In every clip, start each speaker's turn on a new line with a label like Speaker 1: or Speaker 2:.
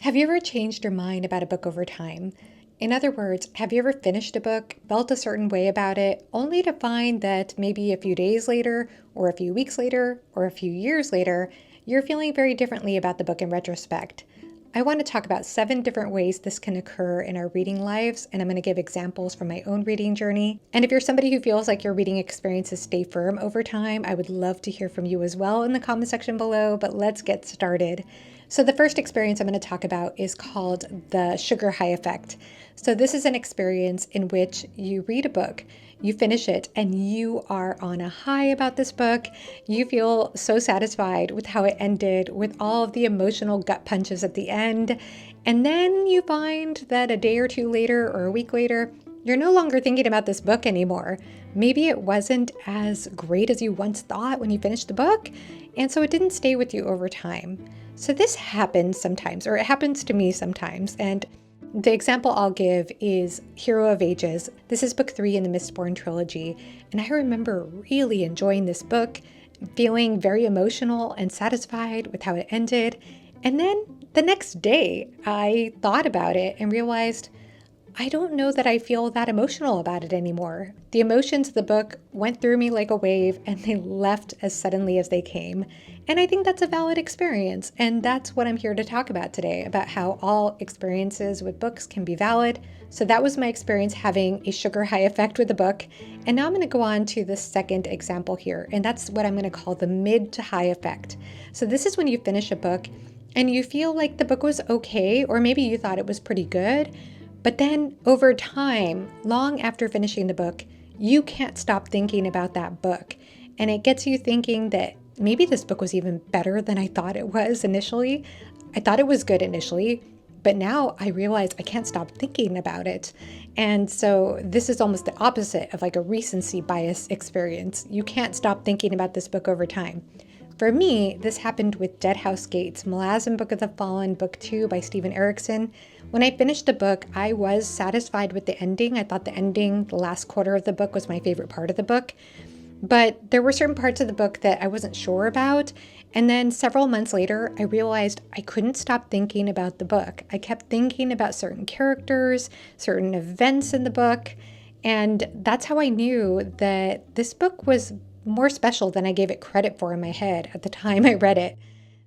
Speaker 1: Have you ever changed your mind about a book over time? In other words, have you ever finished a book, felt a certain way about it, only to find that maybe a few days later, or a few weeks later, or a few years later, you're feeling very differently about the book in retrospect? I want to talk about 7 different ways this can occur in our reading lives, and I'm going to give examples from my own reading journey. And if you're somebody who feels like your reading experiences stay firm over time, I would love to hear from you as well in the comment section below, but let's get started. So the first experience I'm going to talk about is called the sugar high effect. So this is an experience in which you read a book, you finish it, and you are on a high about this book. You feel so satisfied with how it ended, with all of the emotional gut punches at the end. And then you find that a day or two later or a week later, you're no longer thinking about this book anymore. Maybe it wasn't as great as you once thought when you finished the book, and so it didn't stay with you over time. So this happens sometimes, or it happens to me sometimes, and the example I'll give is Hero of Ages. This is book 3 in the Mistborn trilogy, and I remember really enjoying this book, feeling very emotional and satisfied with how it ended. And then the next day, I thought about it and realized I don't know that I feel that emotional about it anymore. The emotions of the book went through me like a wave and they left as suddenly as they came. And I think that's a valid experience. And that's what I'm here to talk about today, about how all experiences with books can be valid. So that was my experience having a sugar high effect with the book. And now I'm going to go on to the second example here. And that's what I'm going to call the mid to high effect. So this is when you finish a book and you feel like the book was okay, or maybe you thought it was pretty good. But then over time, long after finishing the book, you can't stop thinking about that book. And it gets you thinking that maybe this book was even better than I thought it was initially. I thought it was good initially, but now I realize I can't stop thinking about it. And so this is almost the opposite of like a recency bias experience. You can't stop thinking about this book over time. For me, this happened with Dead House Gates, Malazan Book of the Fallen, Book 2 by Steven Erikson. When I finished the book, I was satisfied with the ending. I thought the ending, the last quarter of the book, was my favorite part of the book. But there were certain parts of the book that I wasn't sure about. And then several months later, I realized I couldn't stop thinking about the book. I kept thinking about certain characters, certain events in the book. And that's how I knew that this book was more special than I gave it credit for in my head at the time I read it.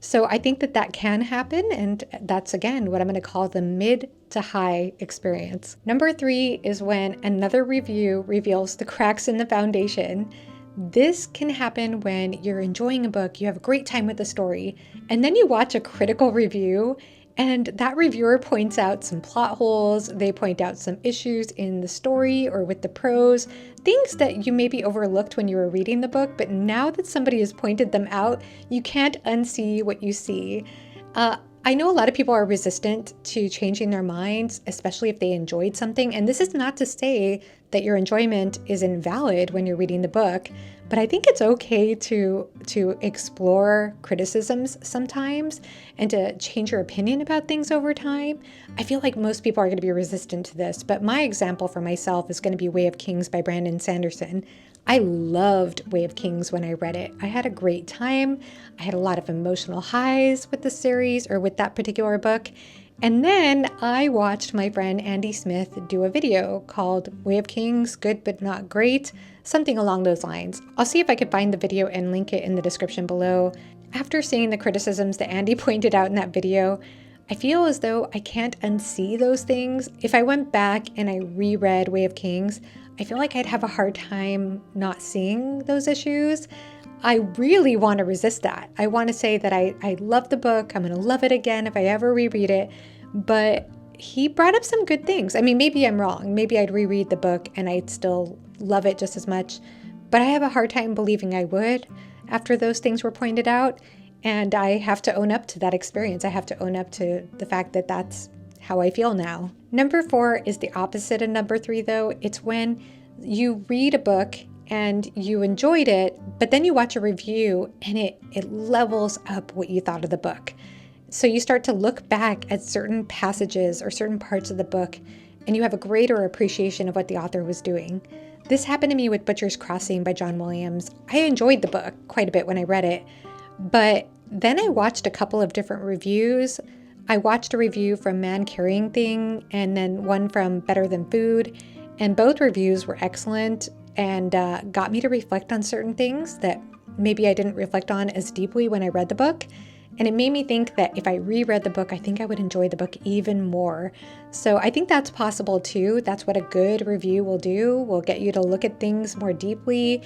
Speaker 1: So I think that that can happen, and that's again what I'm going to call the mid to high experience. Number 3 is when another review reveals the cracks in the foundation. This can happen when you're enjoying a book, you have a great time with the story, and then you watch a critical review and that reviewer points out some plot holes, they point out some issues in the story or with the prose, things that you maybe overlooked when you were reading the book, but now that somebody has pointed them out, you can't unsee what you see. I know a lot of people are resistant to changing their minds, especially if they enjoyed something. And this is not to say that your enjoyment is invalid when you're reading the book, but I think it's okay to explore criticisms sometimes and to change your opinion about things over time. I feel like most people are going to be resistant to this, but my example for myself is going to be Way of Kings by Brandon Sanderson. I loved Way of Kings when I read it. I had a great time. I had a lot of emotional highs with the series or with that particular book. And then I watched my friend Andy Smith do a video called Way of Kings, Good But Not Great, something along those lines. I'll see if I could find the video and link it in the description below. After seeing the criticisms that Andy pointed out in that video, I feel as though I can't unsee those things. If I went back and I reread Way of Kings, I feel like I'd have a hard time not seeing those issues. I really want to resist that. I want to say that I love the book. I'm going to love it again if I ever reread it. But he brought up some good things. I mean, maybe I'm wrong. Maybe I'd reread the book and I'd still love it just as much. But I have a hard time believing I would after those things were pointed out. And I have to own up to that experience. I have to own up to the fact that that's how I feel now. Number 4 is the opposite of number 3, though. It's when you read a book and you enjoyed it, but then you watch a review and it levels up what you thought of the book. So you start to look back at certain passages or certain parts of the book and you have a greater appreciation of what the author was doing. This happened to me with Butcher's Crossing by John Williams. I enjoyed the book quite a bit when I read it, but then I watched a couple of different reviews I watched a review from Man Carrying Thing and then one from Better Than Food, and both reviews were excellent and got me to reflect on certain things that maybe I didn't reflect on as deeply when I read the book. And it made me think that if I reread the book, I think I would enjoy the book even more. So I think that's possible too. That's what a good review will do, will get you to look at things more deeply.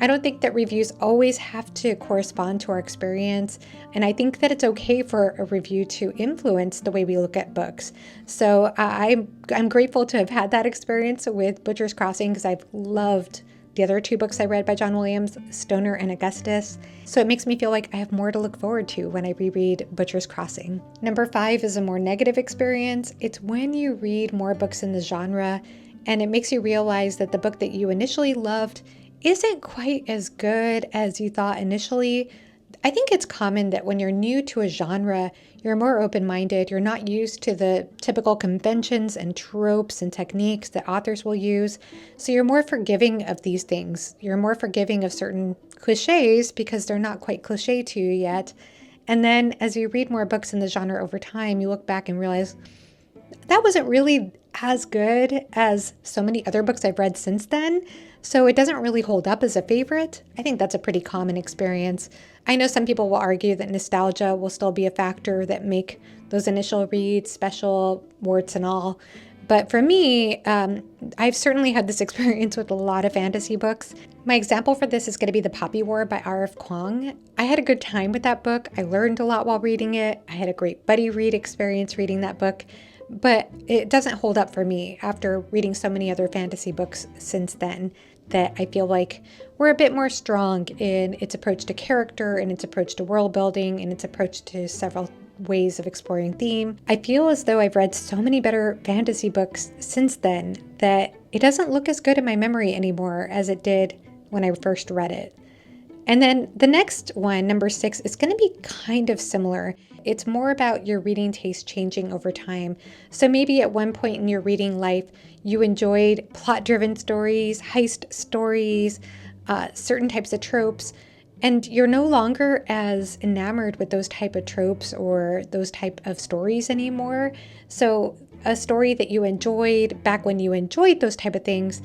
Speaker 1: I don't think that reviews always have to correspond to our experience, and I think that it's okay for a review to influence the way we look at books. So I'm grateful to have had that experience with Butcher's Crossing because I've loved the other two books I read by John Williams, Stoner and Augustus. So it makes me feel like I have more to look forward to when I reread Butcher's Crossing. Number 5 is a more negative experience. It's when you read more books in the genre and it makes you realize that the book that you initially loved isn't quite as good as you thought initially. I think it's common that when you're new to a genre, you're more open-minded. You're not used to the typical conventions and tropes and techniques that authors will use. So you're more forgiving of these things. You're more forgiving of certain cliches because they're not quite cliche to you yet. And then as you read more books in the genre over time, you look back and realize that wasn't really as good as so many other books I've read since then. So it doesn't really hold up as a favorite. I think that's a pretty common experience. I know some people will argue that nostalgia will still be a factor that make those initial reads special, warts and all. But for me, I've certainly had this experience with a lot of fantasy books. My example for this is going to be The Poppy War by R.F. Kuang. I had a good time with that book. I learned a lot while reading it. I had a great buddy read experience reading that book. But it doesn't hold up for me after reading so many other fantasy books since then, that I feel like we're a bit more strong in its approach to character and its approach to world building and its approach to several ways of exploring theme. I feel as though I've read so many better fantasy books since then that it doesn't look as good in my memory anymore as it did when I first read it. And then the next one, number 6, is going to be kind of similar. It's more about your reading taste changing over time. So maybe at one point in your reading life, you enjoyed plot-driven stories, heist stories, certain types of tropes, and you're no longer as enamored with those type of tropes or those type of stories anymore. So a story that you enjoyed back when you enjoyed those type of things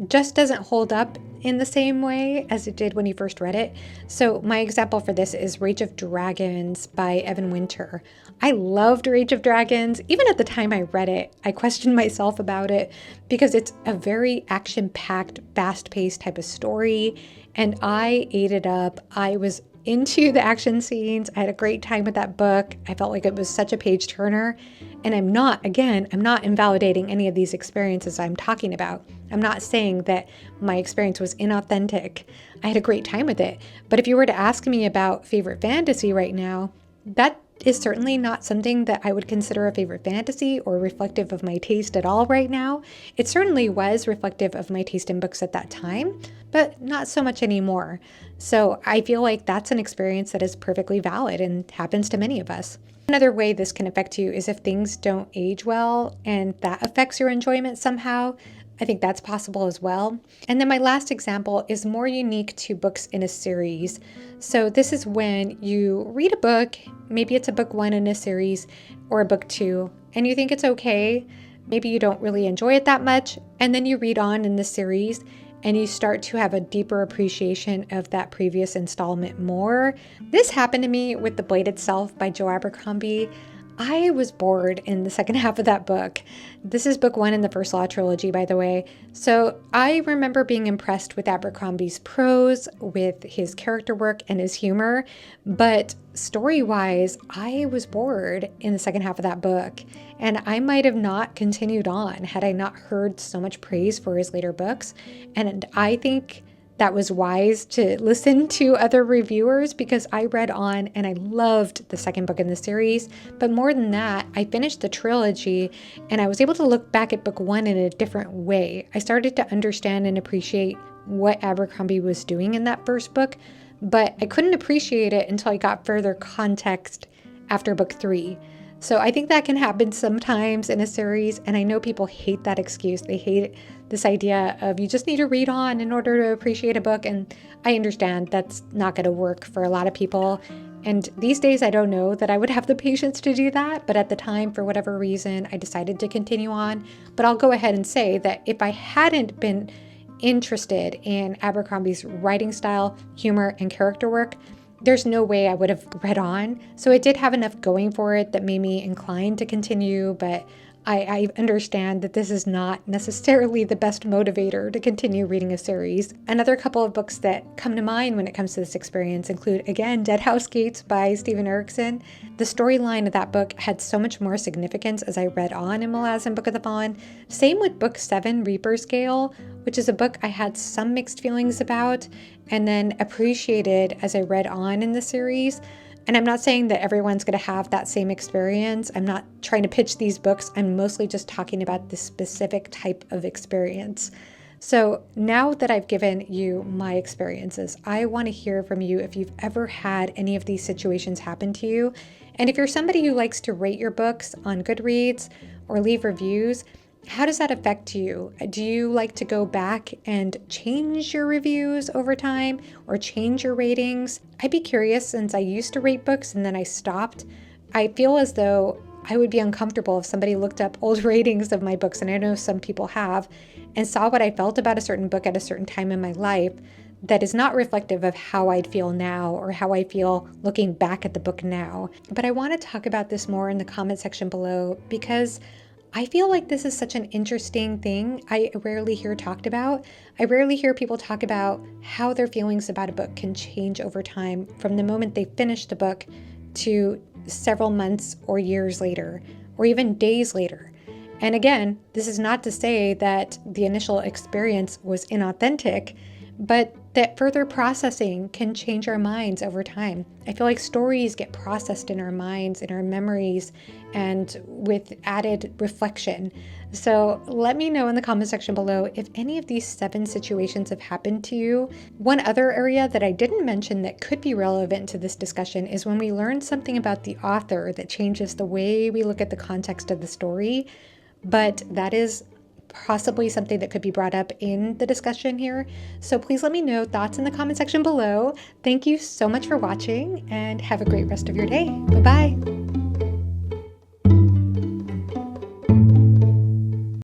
Speaker 1: just doesn't hold up in the same way as it did when you first read it. So my example for this is Rage of Dragons by Evan Winter. I loved Rage of Dragons. Even at the time I read it, I questioned myself about it because it's a very action-packed, fast-paced type of story, and I ate it up. I was into the action scenes. I had a great time with that book. I felt like it was such a page turner. And I'm not invalidating any of these experiences I'm talking about. I'm not saying that my experience was inauthentic. I had a great time with it. But if you were to ask me about favorite fantasy right now, that is certainly not something that I would consider a favorite fantasy or reflective of my taste at all right now. It certainly was reflective of my taste in books at that time, but not so much anymore. So I feel like that's an experience that is perfectly valid and happens to many of us. Another way this can affect you is if things don't age well and that affects your enjoyment somehow. I think that's possible as well. And then my last example is more unique to books in a series. So this is when you read a book, maybe it's a book 1 in a series or a book 2, and you think it's okay. Maybe you don't really enjoy it that much, and then you read on in the series and you start to have a deeper appreciation of that previous installment more. This happened to me with The Blade Itself by Joe Abercrombie. I was bored in the second half of that book. This is book 1 in the First Law trilogy, by the way. So I remember being impressed with Abercrombie's prose, with his character work and his humor, but story-wise, I was bored in the second half of that book, and I might have not continued on had I not heard so much praise for his later books. And I think that was wise to listen to other reviewers because I read on and I loved the second book in the series. But more than that, I finished the trilogy and I was able to look back at book 1 in a different way. I started to understand and appreciate what Abercrombie was doing in that first book, but I couldn't appreciate it until I got further context after book 3. So I think that can happen sometimes in a series, and I know people hate that excuse. They hate this idea of you just need to read on in order to appreciate a book, and I understand that's not going to work for a lot of people. And these days, I don't know that I would have the patience to do that, but at the time, for whatever reason, I decided to continue on. But I'll go ahead and say that if I hadn't been interested in Abercrombie's writing style, humor, and character work, there's no way I would have read on. So it did have enough going for it that made me inclined to continue, but I understand that this is not necessarily the best motivator to continue reading a series. Another couple of books that come to mind when it comes to this experience include, again, Dead House Gates by Steven Erikson. The storyline of that book had so much more significance as I read on in Malazan Book of the Fawn. Same with Book 7, Reaper's Gale, which is a book I had some mixed feelings about and then appreciated as I read on in the series. And I'm not saying that everyone's going to have that same experience. I'm not trying to pitch these books. I'm mostly just talking about this specific type of experience. So now that I've given you my experiences, I want to hear from you if you've ever had any of these situations happen to you. And if you're somebody who likes to rate your books on Goodreads or leave reviews, how does that affect you? Do you like to go back and change your reviews over time or change your ratings? I'd be curious, since I used to rate books and then I stopped. I feel as though I would be uncomfortable if somebody looked up old ratings of my books, and I know some people have, and saw what I felt about a certain book at a certain time in my life that is not reflective of how I'd feel now or how I feel looking back at the book now. But I want to talk about this more in the comment section below because I feel like this is such an interesting thing I rarely hear talked about. I rarely hear people talk about how their feelings about a book can change over time from the moment they finish the book to several months or years later, or even days later. And again, this is not to say that the initial experience was inauthentic, but that further processing can change our minds over time. I feel like stories get processed in our minds, in our memories, and with added reflection. So let me know in the comment section below if any of these 7 situations have happened to you. One other area that I didn't mention that could be relevant to this discussion is when we learn something about the author that changes the way we look at the context of the story. But that is possibly something that could be brought up in the discussion here. So please let me know thoughts in the comment section below. Thank you so much for watching and have a great rest of your day. Bye-bye.